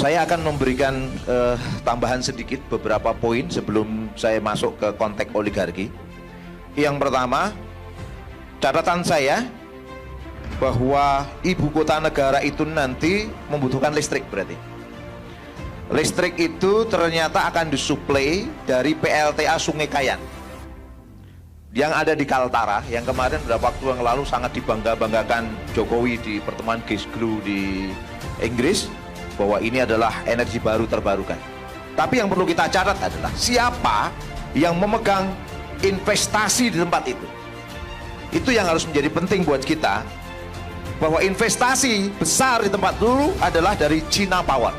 Saya akan memberikan tambahan sedikit beberapa poin sebelum saya masuk ke konteks oligarki. Yang pertama, catatan saya bahwa ibu kota negara itu nanti membutuhkan listrik berarti. Listrik itu ternyata akan disuplai dari PLTA Sungai Kayan yang ada di Kaltara, yang kemarin beberapa waktu yang lalu sangat dibangga-banggakan Jokowi di pertemuan Glasgow di Inggris, bahwa ini adalah energi baru terbarukan. Tapi yang perlu kita catat adalah siapa yang memegang investasi di tempat itu. Itu yang harus menjadi penting buat kita, bahwa investasi besar di tempat dulu adalah dari China Power.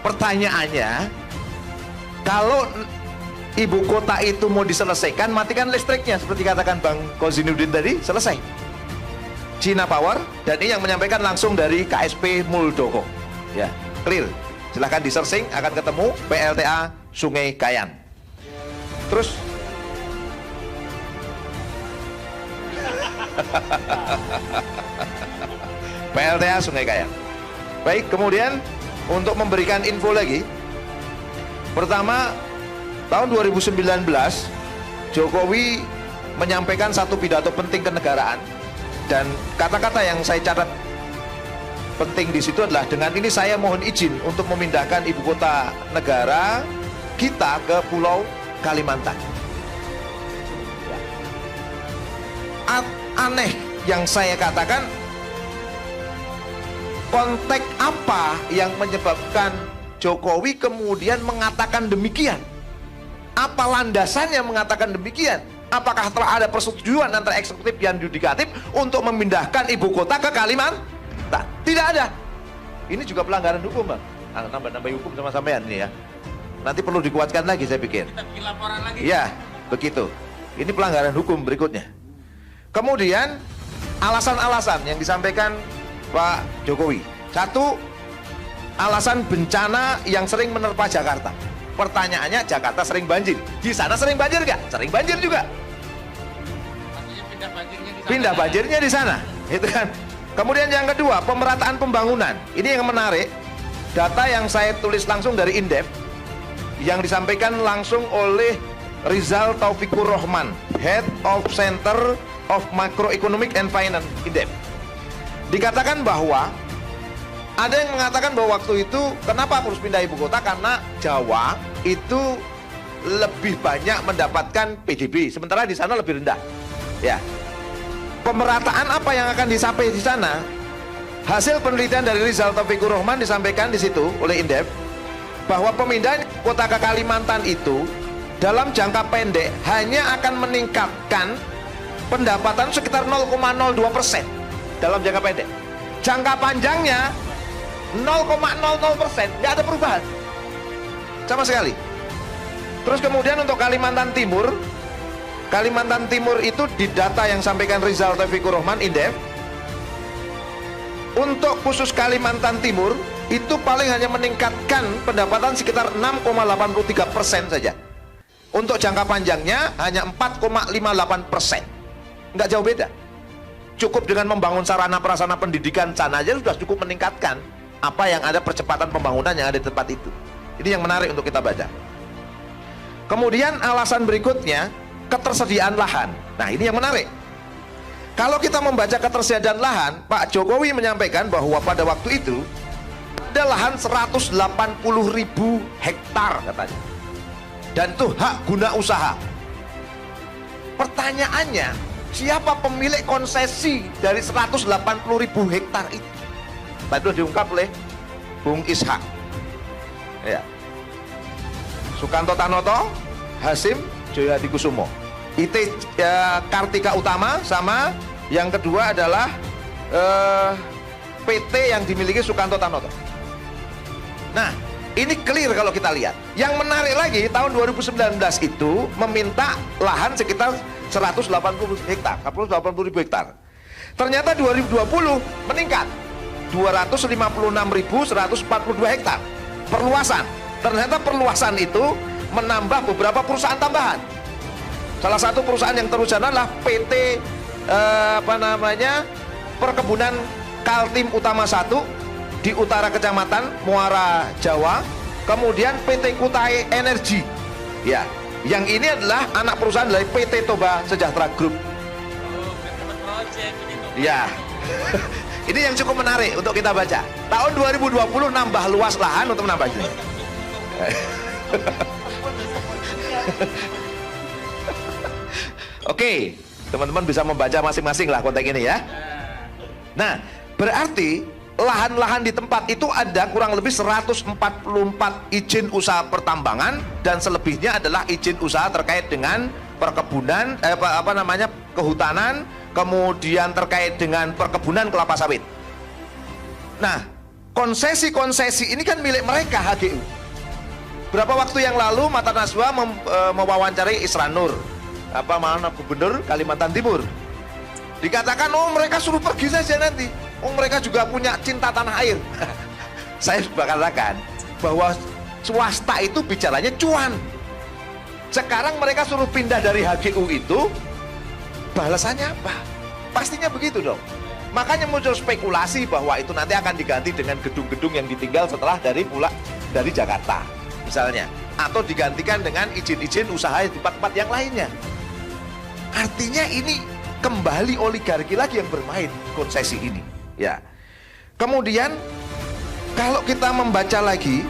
Pertanyaannya, kalau ibu kota itu mau diselesaikan, matikan listriknya seperti katakan Bang Kozinuddin tadi, selesai. China Power, dan ini yang menyampaikan langsung dari KSP Muldoko. Ya, clear. Silahkan di searching, akan ketemu PLTA Sungai Kayan. Terus PLTA Sungai Kayan. Baik, kemudian untuk memberikan info lagi, pertama, tahun 2019 Jokowi menyampaikan satu pidato penting kenegaraan, dan kata-kata yang saya catat penting di situ adalah, dengan ini saya mohon izin untuk memindahkan ibu kota negara kita ke Pulau Kalimantan. Aneh yang saya katakan, konteks apa yang menyebabkan Jokowi kemudian mengatakan demikian? Apa landasannya mengatakan demikian? Apakah telah ada persetujuan antara eksekutif dan yudikatif untuk memindahkan ibu kota ke Kalimantan? Tidak ada. Ini juga pelanggaran hukum, Bang. Nambah-nambah hukum sama sampean ini ya. Nanti perlu dikuatkan lagi, saya pikir. Kita bikin laporan lagi. Ya, begitu. Ini pelanggaran hukum berikutnya. Kemudian alasan-alasan yang disampaikan Pak Jokowi. Satu, alasan bencana yang sering menerpa Jakarta. Pertanyaannya, Jakarta sering banjir. Di sana sering banjir nggak? Sering banjir juga. Artinya pindah banjirnya di sana. Pindah banjirnya di sana, itu kan. Kemudian yang kedua, pemerataan pembangunan. Ini yang menarik. Data yang saya tulis langsung dari Indef, yang disampaikan langsung oleh Rizal Taufikur Rahman, Head of Center of Macroeconomic and Finance Indef. Dikatakan bahwa ada yang mengatakan bahwa waktu itu kenapa harus pindah ibu kota, karena Jawa itu lebih banyak mendapatkan PDB, sementara di sana lebih rendah. Ya, pemerataan apa yang akan dicapai di sana? Hasil penelitian dari Rizal Taufikur Rahman disampaikan di situ oleh Indef, bahwa pemindahan kota ke Kalimantan itu dalam jangka pendek hanya akan meningkatkan pendapatan sekitar 0,02% dalam jangka pendek. Jangka panjangnya 0,00%, nggak ada perubahan sama sekali. Terus kemudian untuk Kalimantan Timur itu di data yang sampaikan Rizal Taufikur Rahman Indef, untuk khusus Kalimantan Timur itu paling hanya meningkatkan pendapatan sekitar 6,83% saja. Untuk jangka panjangnya hanya 4,58%, nggak jauh beda. Cukup dengan membangun sarana prasarana pendidikan sana aja sudah cukup meningkatkan apa yang ada percepatan pembangunan yang ada di tempat itu. Ini yang menarik untuk kita baca. Kemudian alasan berikutnya, ketersediaan lahan. Nah, ini yang menarik. Kalau kita membaca ketersediaan lahan, Pak Jokowi menyampaikan bahwa pada waktu itu ada lahan 180.000 hektar katanya, dan itu hak guna usaha. Pertanyaannya, siapa pemilik konsesi dari 180.000 hektar itu? Tadi sudah diungkap oleh Bung Ishak, ya. Sukanto Tanoto, Hasim Joyadikusumo, IT Kartika Utama, sama yang kedua adalah PT yang dimiliki Sukanto Tanoto. Nah, ini clear kalau kita lihat. Yang menarik lagi, tahun 2019 itu meminta lahan sekitar 180 hektar, 180.000 hektar. Ternyata 2020 meningkat 256.142 hektar perluasan. Ternyata perluasan itu menambah beberapa perusahaan tambahan. Salah satu perusahaan yang terusan adalah PT Perkebunan Kaltim Utama 1, di utara kecamatan Muara Jawa, kemudian PT Kutai Energi. Ya, yang ini adalah anak perusahaan dari PT Toba Sejahtera Group. Oh, dapat project ini. Ya. Ini yang cukup menarik untuk kita baca. Tahun 2020 nambah luas lahan untuk menambah ini. Oke, teman-teman bisa membaca masing-masing lah konteks ini ya. Nah, berarti lahan-lahan di tempat itu ada kurang lebih 144 izin usaha pertambangan dan selebihnya adalah izin usaha terkait dengan perkebunan, kehutanan, kemudian terkait dengan perkebunan kelapa sawit. Nah, konsesi-konsesi ini kan milik mereka HGU. Berapa waktu yang lalu Mata Najwa mewawancarai Isra Nur, Gubernur Kalimantan Timur. Dikatakan, oh mereka suruh pergi saja nanti. Oh mereka juga punya cinta tanah air. Saya katakan bahwa swasta itu bicaranya cuan. Sekarang mereka suruh pindah dari HGU itu, balasannya apa? Pastinya begitu dong. Makanya muncul spekulasi bahwa itu nanti akan diganti dengan gedung-gedung yang ditinggal setelah dari Jakarta misalnya, atau digantikan dengan izin-izin usaha di tempat-tempat yang lainnya. Artinya ini kembali oligarki lagi yang bermain konsesi ini. Ya. Kemudian kalau kita membaca lagi,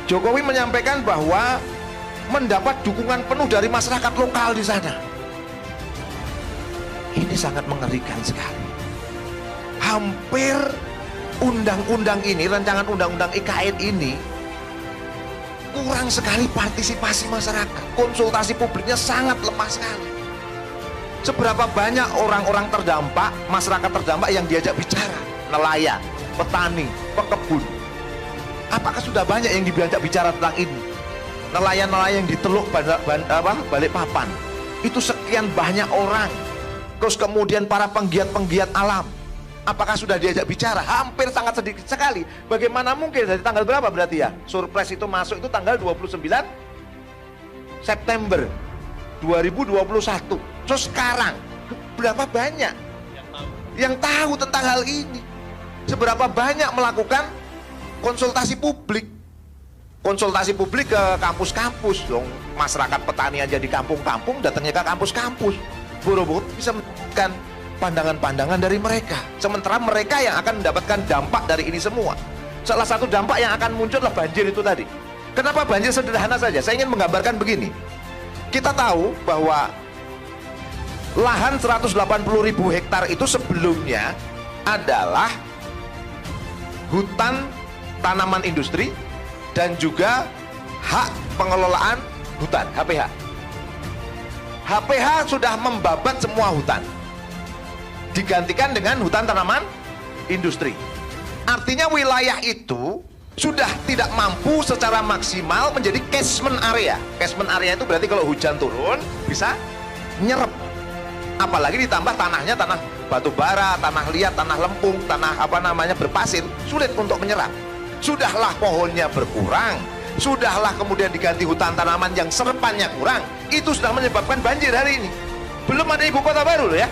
Jokowi menyampaikan bahwa mendapat dukungan penuh dari masyarakat lokal di sana. Ini sangat mengerikan sekali. Hampir undang-undang ini, rancangan undang-undang IKN ini, kurang sekali partisipasi masyarakat. Konsultasi publiknya sangat lemah sekali. Seberapa banyak orang-orang terdampak, masyarakat terdampak yang diajak bicara? Nelayan, petani, pekebun. Apakah sudah banyak yang diajak bicara tentang ini? Nelayan-nelayan yang di Teluk Balikpapan, itu sekian banyak orang. Terus kemudian para penggiat-penggiat alam, apakah sudah diajak bicara? Hampir sangat sedikit sekali. Bagaimana mungkin dari tanggal berapa berarti ya? Surprise itu masuk itu tanggal 29 September 2021. Terus sekarang berapa banyak yang tahu tentang hal ini? Seberapa banyak melakukan konsultasi publik? Konsultasi publik ke kampus-kampus dong. Masyarakat petani aja di kampung-kampung datangnya ke kampus-kampus. Buru-buru bisa mendapatkan pandangan-pandangan dari mereka. Sementara mereka yang akan mendapatkan dampak dari ini semua. Salah satu dampak yang akan muncul adalah banjir itu tadi. Kenapa banjir? Sederhana saja. Saya ingin menggambarkan begini. Kita tahu bahwa lahan 180.000 hektar itu sebelumnya adalah hutan tanaman industri dan juga hak pengelolaan hutan, HPH. HPH sudah membabat semua hutan, digantikan dengan hutan tanaman industri. Artinya wilayah itu sudah tidak mampu secara maksimal menjadi catchment area. Catchment area itu berarti kalau hujan turun bisa nyerap. Apalagi ditambah tanahnya tanah batu bara, tanah liat, tanah lempung, tanah berpasir, sulit untuk menyerap. Sudahlah pohonnya berkurang, sudahlah kemudian diganti hutan tanaman yang serepannya kurang, itu sudah menyebabkan banjir hari ini. Belum ada ibu kota baru loh ya.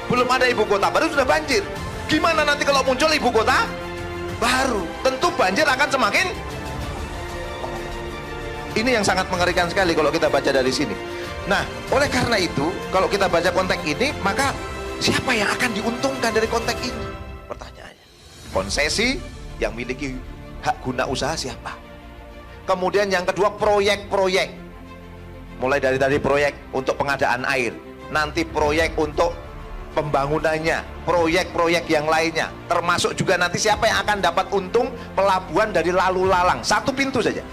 Belum ada ibu kota baru sudah banjir. Gimana nanti kalau muncul ibu kota baru? Tentu banjir akan semakin. Ini yang sangat mengerikan sekali kalau kita baca dari sini. Nah, oleh karena itu, kalau kita baca konteks ini, maka siapa yang akan diuntungkan dari konteks ini? Pertanyaannya. Konsesi yang miliki hak guna usaha siapa? Kemudian yang kedua, proyek-proyek. Mulai dari tadi proyek untuk pengadaan air, nanti proyek untuk pembangunannya, proyek-proyek yang lainnya, termasuk juga nanti siapa yang akan dapat untung pelabuhan dari lalu lalang. Satu pintu saja.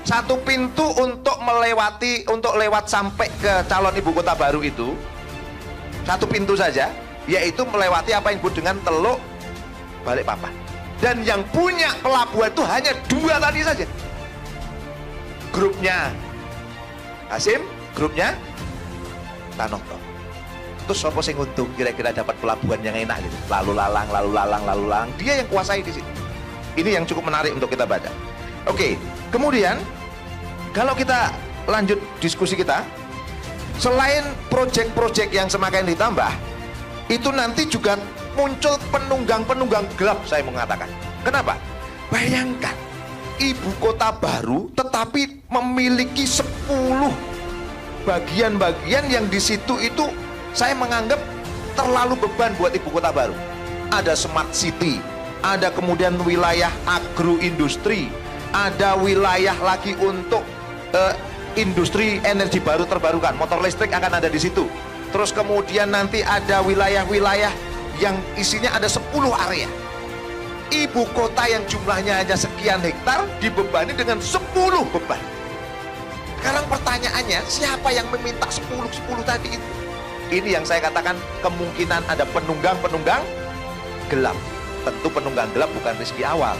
Satu pintu untuk melewati, untuk lewat sampai ke calon ibu kota baru itu, satu pintu saja, yaitu melewati apa yang disebut dengan Teluk Balikpapan. Dan yang punya pelabuhan itu hanya dua tadi saja. Grupnya Hasim, grupnya Tanoto. Terus siapa yang untung kira-kira dapat pelabuhan yang enak gitu? Lalu lalang. Dia yang kuasai di sini. Ini yang cukup menarik untuk kita baca. Oke, kemudian kalau kita lanjut diskusi kita, selain proyek-proyek yang semakin ditambah, itu nanti juga muncul penunggang-penunggang gelap, saya mengatakan. Kenapa? Bayangkan, ibu kota baru tetapi memiliki 10 bagian-bagian yang di situ itu saya menganggap terlalu beban buat ibu kota baru. Ada smart city, ada kemudian wilayah agroindustri, ada wilayah lagi untuk industri energi baru terbarukan, motor listrik akan ada di situ. Terus kemudian nanti ada wilayah-wilayah yang isinya ada 10 area. Ibu kota yang jumlahnya hanya sekian hektar dibebani dengan 10 beban. Sekarang pertanyaannya, siapa yang meminta 10 tadi itu? Ini yang saya katakan kemungkinan ada penunggang-penunggang gelap. Tentu penunggang gelap bukan Rizky Awal,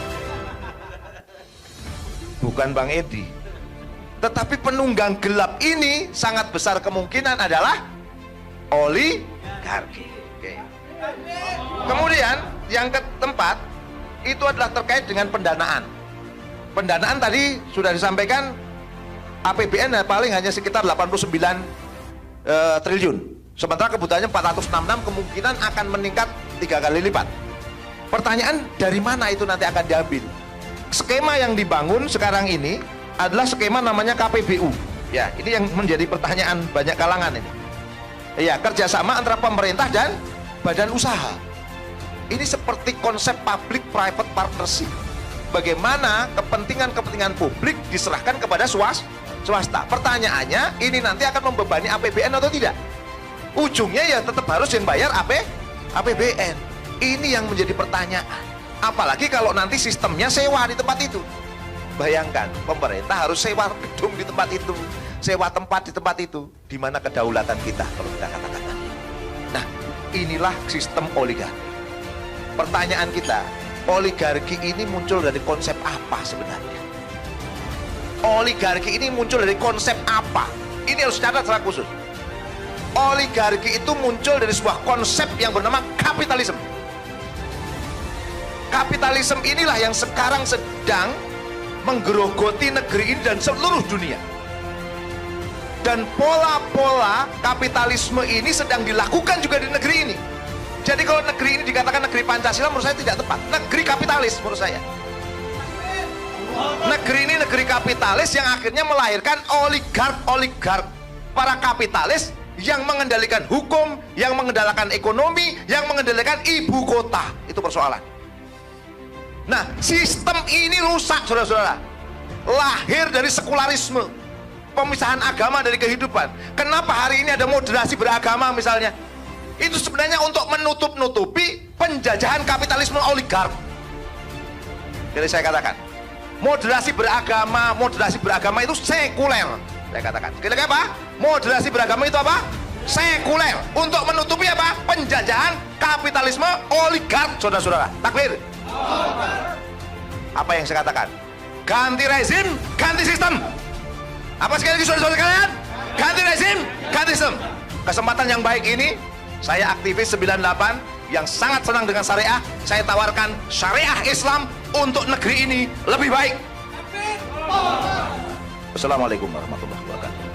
bukan Bang Edi. Tetapi penunggang gelap ini sangat besar kemungkinan adalah oligarki. Oke. Kemudian yang keempat itu adalah terkait dengan pendanaan. Pendanaan tadi sudah disampaikan, APBN paling hanya sekitar 89 triliun. Sementara kebutuhannya 466, kemungkinan akan meningkat 3 kali lipat. Pertanyaan, dari mana itu nanti akan diambil? Skema yang dibangun sekarang ini adalah skema namanya KPBU. Ya, ini yang menjadi pertanyaan banyak kalangan ini. Ya, kerjasama antara pemerintah dan badan usaha. Ini seperti konsep public-private partnership. Bagaimana kepentingan-kepentingan publik diserahkan kepada swasta. Pertanyaannya, ini nanti akan membebani APBN atau tidak? Ujungnya ya tetap harus yang bayar APBN. Ini yang menjadi pertanyaan. Apalagi kalau nanti sistemnya sewa di tempat itu. Bayangkan, pemerintah harus sewa gedung di tempat itu, sewa tempat di tempat itu. Di mana kedaulatan kita kalau kita katakan tadi. Nah, inilah sistem oligarki. Pertanyaan kita, oligarki ini muncul dari konsep apa sebenarnya? Oligarki ini muncul dari konsep apa? Ini harus catat secara khusus. Oligarki itu muncul dari sebuah konsep yang bernama kapitalisme. Kapitalisme inilah yang sekarang sedang menggerogoti negeri ini dan seluruh dunia. Dan pola-pola kapitalisme ini sedang dilakukan juga di negeri ini. Jadi kalau negeri ini dikatakan negeri Pancasila, menurut saya tidak tepat. Negeri kapitalis menurut saya. Negeri ini negeri kapitalis yang akhirnya melahirkan oligark. Para kapitalis yang mengendalikan hukum, yang mengendalikan ekonomi, yang mengendalikan ibu kota. Itu persoalan. Nah, sistem ini rusak, saudara-saudara. Lahir dari sekularisme, pemisahan agama dari kehidupan. Kenapa hari ini ada moderasi beragama misalnya? Itu sebenarnya untuk menutup-nutupi penjajahan kapitalisme oligark. Jadi saya katakan, moderasi beragama itu sekuler. Saya katakan, kira-kira apa? Moderasi beragama itu apa? Sekuler. Untuk menutupi apa? Penjajahan kapitalisme oligark, saudara-saudara. Takbir. Apa yang saya katakan? Ganti rezim, ganti sistem. Apa sekali lagi saudara-saudara kalian? Ganti rezim, ganti sistem. Kesempatan yang baik ini, saya aktivis 98 yang sangat senang dengan syariah. Saya tawarkan syariah Islam untuk negeri ini lebih baik. Assalamualaikum warahmatullahi wabarakatuh.